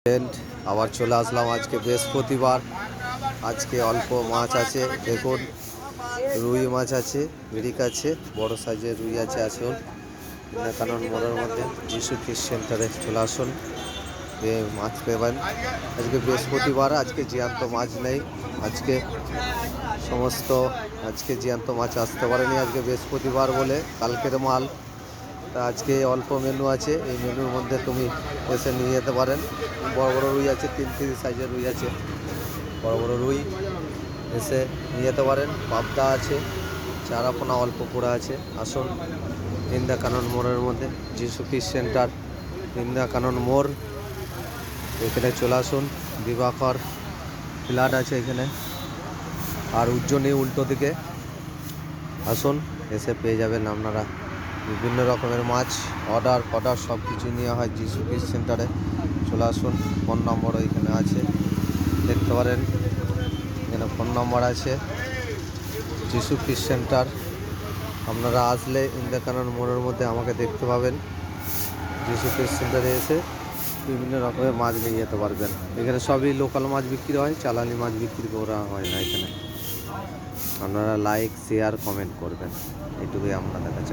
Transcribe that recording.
Friend, আবার চলে আসলাম আজকে বৃহস্পতিবার। আজকে অল্প মাছ আছে, দেখুন রুই মাছ আছে, মিরিক আছে, বড় সাইজের রুই আছে। আসুন কানন মোড়ের মধ্যে যিশু ফিশ সেন্টারে চলে আসুন, মাছ পেবেন। আজকে বৃহস্পতিবার, আজকে জ্যান্ত মাছ নেই। আজকে আজকে জ্যান্ত মাছ আসতে পারেনি, আজকে বৃহস্পতিবার বলে কালকের মাল। তা আজকে অল্প মেনু আছে, এই মেনুর মধ্যে তুমি এসে নিয়ে যেতে পারেন। বড় বড় রুই আছে, 3 সাইজের রুই আছে, বড় বড় রুই এসে নিয়ে যেতে পারেন। পাবদা আছে, চারাপোনা অল্প করে আছে। আসুন ইন্দা কানন মোড়ের মধ্যে যিশু ফিশ সেন্টার, ইন্দা কানন মোড়, এখানে চলে আসুন। দিবাকর ফ্ল্যাট আছে এখানে, আর উজ্জয়নী উল্টো দিকে। আসুন, এসে পেয়ে যাবেন আপনারা বিভিন্ন রকমের মাছ। অর্ডার সব কিছু নেওয়া হয় যিশু ফিশ সেন্টারে। চলে আসুন, ফোন নম্বরও এখানে আছে, দেখতে পারেন। এখানে ফোন নম্বর আছে, যিশু ফিশ সেন্টার। আপনারা আসলে ইন্দা কানন মোড়ের মধ্যে আমাকে দেখতে পাবেন। যিশু ফিশ সেন্টারে এসে বিভিন্ন রকমের মাছ নিয়ে যেতে পারবেন। এখানে সবই লোকাল মাছ বিক্রি হয়, চালানি মাছ বিক্রি করা হয় না এখানে। আপনারা লাইক, শেয়ার, কমেন্ট করবেন, এইটুকুই আপনাদের কাছে।